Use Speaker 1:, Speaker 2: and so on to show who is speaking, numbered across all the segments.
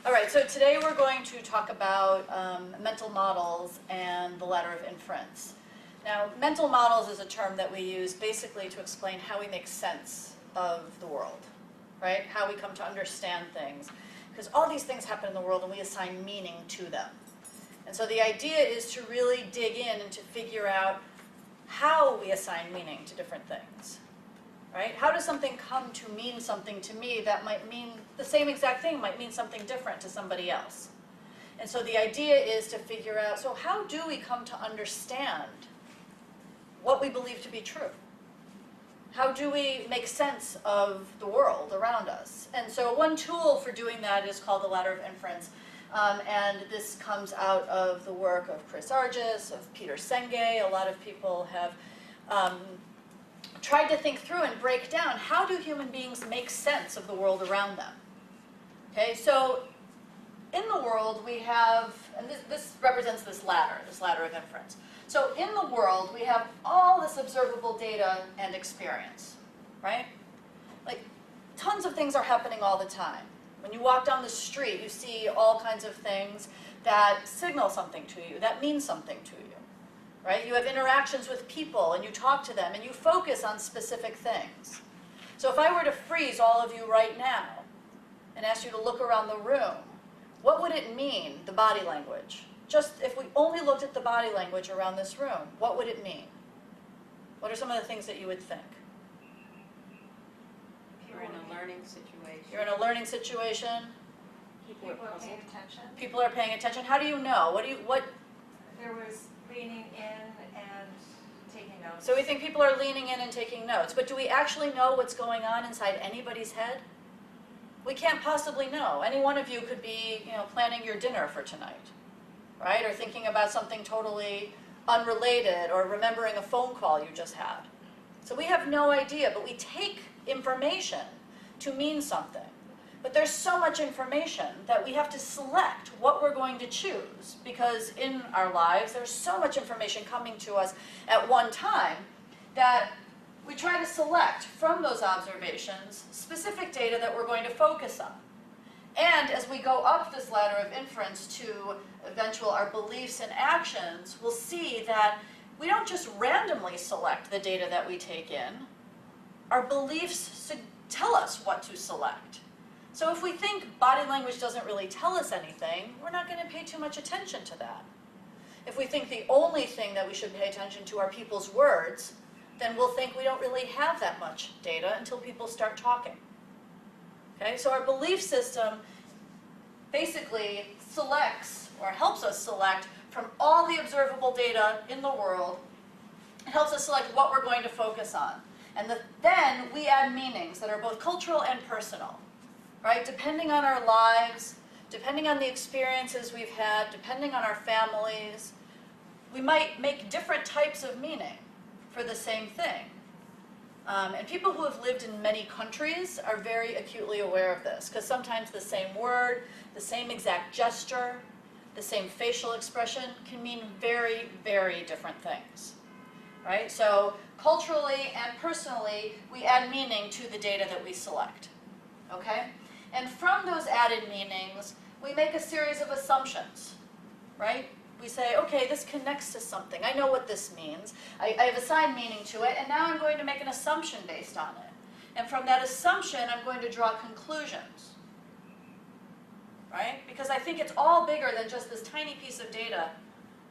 Speaker 1: All right, so today we're going to talk about mental models and the ladder of inference. Now, mental models is a term that we use basically to explain how we make sense of the world, right? How we come to understand things. Because all these things happen in the world and we assign meaning to them. And so the idea is to really dig in and to figure out how we assign meaning to different things. Right? How does something come to mean something to me that might mean the same exact thing might mean something different to somebody else? And so the idea is to figure out, so how do we come to understand what we believe to be true? How do we make sense of the world around us? And so one tool for doing that is called the ladder of inference. And this comes out of the work of Chris Argyris, of Peter Senge. A lot of people have tried to think through and break down how do human beings make sense of the world around them. Okay, so in the world we have, and this represents this ladder of inference. So in the world we have all this observable data and experience, right? Like tons of things are happening all the time. When you walk down the street, you see all kinds of things that signal something to you, that mean something to you. Right? You have interactions with people and you talk to them and you focus on specific things. So if I were to freeze all of you right now and ask you to look around the room, what would it mean, the body language? Just if we only looked at the body language around this room, what would it mean? What are some of the things that you would think?
Speaker 2: You're in a learning situation.
Speaker 1: You're in a learning situation.
Speaker 2: People are paying attention.
Speaker 1: People are paying attention. How do you know? What?
Speaker 2: There was leaning in and taking notes.
Speaker 1: So we think people are leaning in and taking notes, but do we actually know what's going on inside anybody's head? We can't possibly know. Any one of you could be, planning your dinner for tonight, right? Or thinking about something totally unrelated or remembering a phone call you just had. So we have no idea, but we take information to mean something. But there's so much information that we have to select what we're going to choose, because in our lives there's so much information coming to us at one time that we try to select from those observations specific data that we're going to focus on. And as we go up this ladder of inference to eventual our beliefs and actions, we'll see that we don't just randomly select the data that we take in. Our beliefs tell us what to select. So if we think body language doesn't really tell us anything, we're not going to pay too much attention to that. If we think the only thing that we should pay attention to are people's words, then we'll think we don't really have that much data until people start talking. Okay, so our belief system basically selects, or helps us select, from all the observable data in the world. It helps us select what we're going to focus on. And then we add meanings that are both cultural and personal. Right? Depending on our lives, depending on the experiences we've had, depending on our families, we might make different types of meaning for the same thing. And people who have lived in many countries are very acutely aware of this, because sometimes the same word, the same exact gesture, the same facial expression can mean very, very different things. Right? So culturally and personally, we add meaning to the data that we select. Okay? And from those added meanings, we make a series of assumptions, right? We say, okay, this connects to something. I know what this means. I have assigned meaning to it, and now I'm going to make an assumption based on it. And from that assumption, I'm going to draw conclusions, right? Because I think it's all bigger than just this tiny piece of data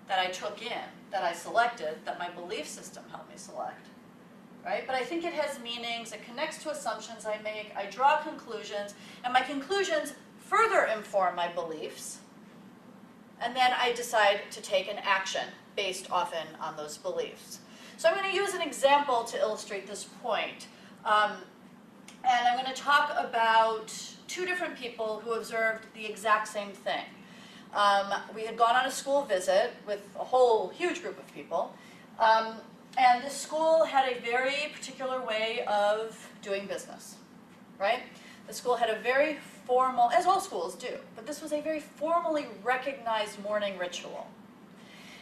Speaker 1: that I took in, that I selected, that my belief system helped me select. Right? But I think it has meanings, it connects to assumptions I make, I draw conclusions, and my conclusions further inform my beliefs, and then I decide to take an action based often on those beliefs. So I'm going to use an example to illustrate this point. And I'm going to talk about two different people who observed the exact same thing. We had gone on a school visit with a whole huge group of people. And this school had a very particular way of doing business, right? The school had a very formal, as all schools do, but this was a very formally recognized morning ritual.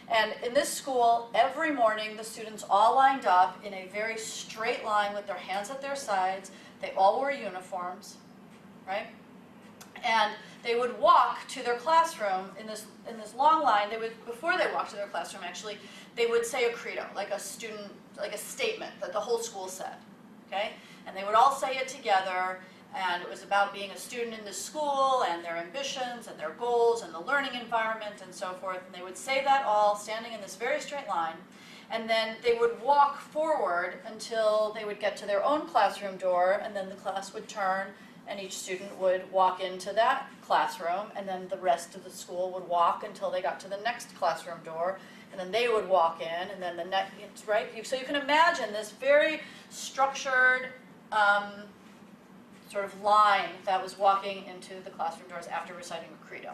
Speaker 1: And in this school, every morning, the students all lined up in a very straight line with their hands at their sides. They all wore uniforms, right? And they would walk to their classroom in this long line. They would, before they walked to their classroom, actually, they would say a credo, like a statement that the whole school said, okay? And they would all say it together, and it was about being a student in the school and their ambitions and their goals and the learning environment and so forth. And they would say that all standing in this very straight line. And then they would walk forward until they would get to their own classroom door, and then the class would turn and each student would walk into that classroom, and then the rest of the school would walk until they got to the next classroom door, and then they would walk in, and then the next, right? So you can imagine this very structured sort of line that was walking into the classroom doors after reciting a credo.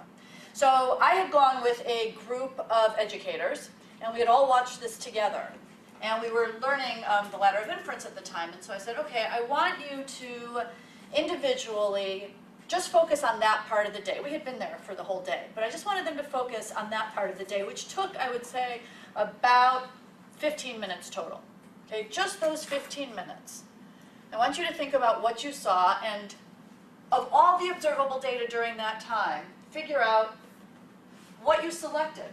Speaker 1: So I had gone with a group of educators, and we had all watched this together. And we were learning the ladder of inference at the time, and so I said, okay, I want you to individually just focus on that part of the day. We had been there for the whole day, but I just wanted them to focus on that part of the day, which took, I would say, about 15 minutes total. Okay, just those 15 minutes. I want you to think about what you saw, and of all the observable data during that time, figure out what you selected,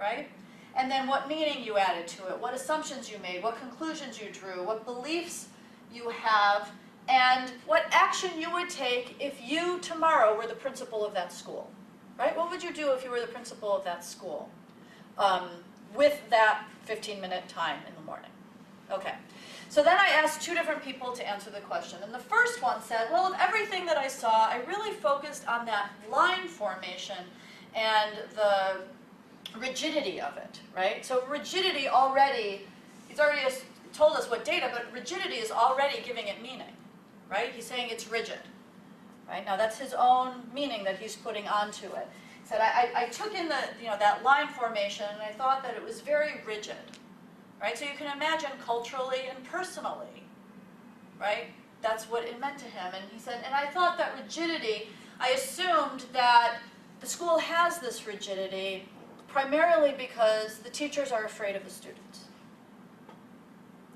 Speaker 1: right? And then what meaning you added to it, what assumptions you made, what conclusions you drew, what beliefs you have, and what action you would take if you tomorrow were the principal of that school, right? What would you do if you were the principal of that school with that 15-minute time in the morning? Okay. So then I asked two different people to answer the question. And the first one said, well, of everything that I saw, I really focused on that line formation and the rigidity of it, right? So rigidity already, he's already told us what data, but rigidity is already giving it meaning, right? He's saying it's rigid, right? Now that's his own meaning that he's putting onto it. He said, I took in that line formation, and I thought that it was very rigid. Right? So you can imagine culturally and personally, right? That's what it meant to him. And he said, and I thought that rigidity, I assumed that the school has this rigidity primarily because the teachers are afraid of the students.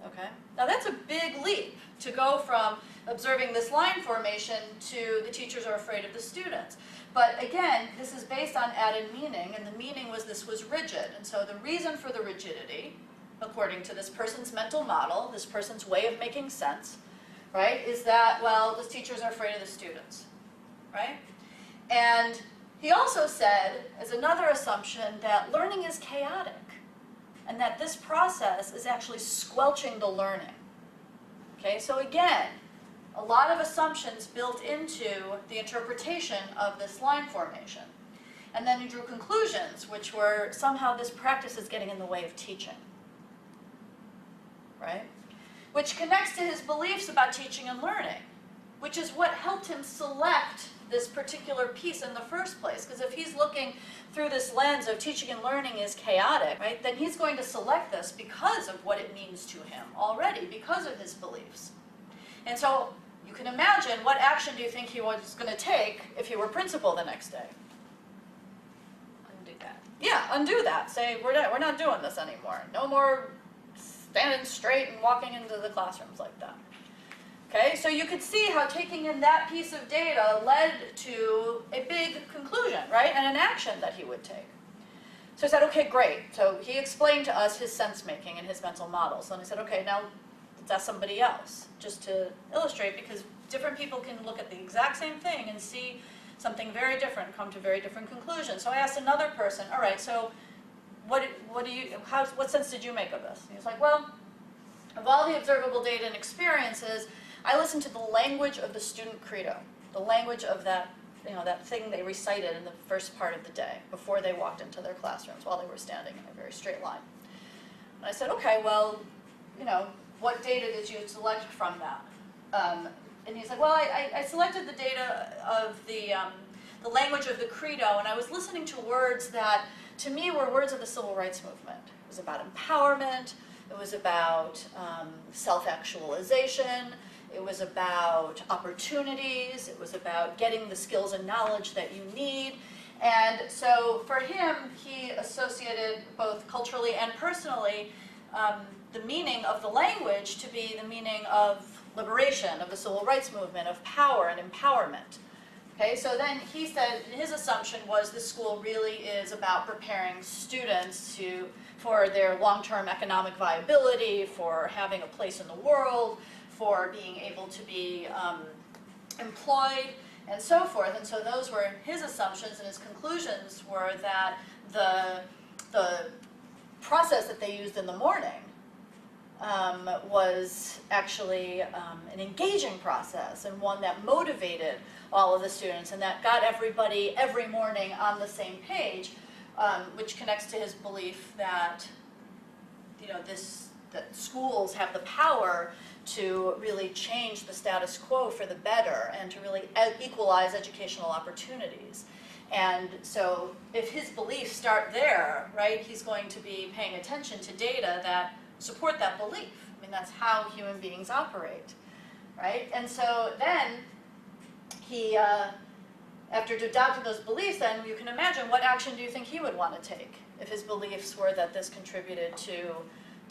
Speaker 1: Okay? Now that's a big leap to go from observing this line formation to the teachers are afraid of the students. But again, this is based on added meaning, and the meaning was this was rigid. And so the reason for the rigidity, according to this person's mental model, this person's way of making sense, right, is that, well, the teachers are afraid of the students, right? And he also said, as another assumption, that learning is chaotic, and that this process is actually squelching the learning. Okay, so again, a lot of assumptions built into the interpretation of this line formation. And then he drew conclusions, which were somehow this practice is getting in the way of teaching. Right? Which connects to his beliefs about teaching and learning, which is what helped him select this particular piece in the first place. Because if he's looking through this lens of teaching and learning is chaotic, right, then he's going to select this because of what it means to him already, because of his beliefs. And so you can imagine, what action do you think he was going to take if he were principal the next day?
Speaker 2: Undo that.
Speaker 1: Yeah, undo that. Say, we're not doing this anymore. No more standing straight and walking into the classrooms like that. Okay, so you could see how taking in that piece of data led to a big conclusion, right, and an action that he would take. So I said, okay, great. So he explained to us his sense-making and his mental models. And I said, okay, now let's ask somebody else, just to illustrate, because different people can look at the exact same thing and see something very different, come to very different conclusions. So I asked another person, all right, so what sense did you make of this? And he was like, well, of all the observable data and experiences, I listened to the language of the student credo, the language of that, that thing they recited in the first part of the day before they walked into their classrooms while they were standing in a very straight line. And I said, okay, well, what data did you select from that? And he's like, well, I selected the data of the language of the credo, and I was listening to words that, to me, were words of the civil rights movement. It was about empowerment. It was about self-actualization. It was about opportunities. It was about getting the skills and knowledge that you need. And so for him, he associated both culturally and personally the meaning of the language to be the meaning of liberation, of the civil rights movement, of power and empowerment. Okay, so then he said his assumption was the school really is about preparing students for their long-term economic viability, for having a place in the world, for being able to be employed, and so forth. And so those were his assumptions, and his conclusions were that the process that they used in the morning was actually an engaging process, and one that motivated all of the students, and that got everybody every morning on the same page, which connects to his belief that, that schools have the power to really change the status quo for the better and to really equalize educational opportunities. And so if his beliefs start there, right, he's going to be paying attention to data that support that belief. I mean, that's how human beings operate, right? And so then he, after adopting those beliefs, then you can imagine what action do you think he would want to take if his beliefs were that this contributed to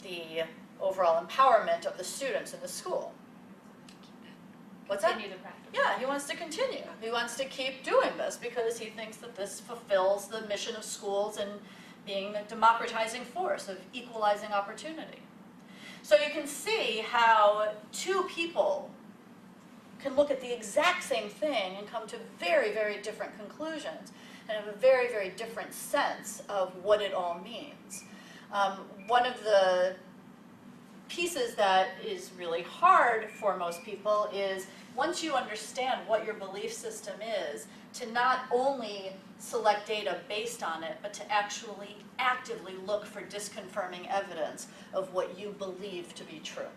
Speaker 1: the overall empowerment of the students in the school. What's that?
Speaker 2: Continue the practice.
Speaker 1: Yeah, he wants to continue. He wants to keep doing this because he thinks that this fulfills the mission of schools and being a democratizing force of equalizing opportunity. So you can see how two people can look at the exact same thing and come to very, very different conclusions and have a very, very different sense of what it all means. One of the pieces that is really hard for most people is once you understand what your belief system is, to not only select data based on it, but to actually actively look for disconfirming evidence of what you believe to be true.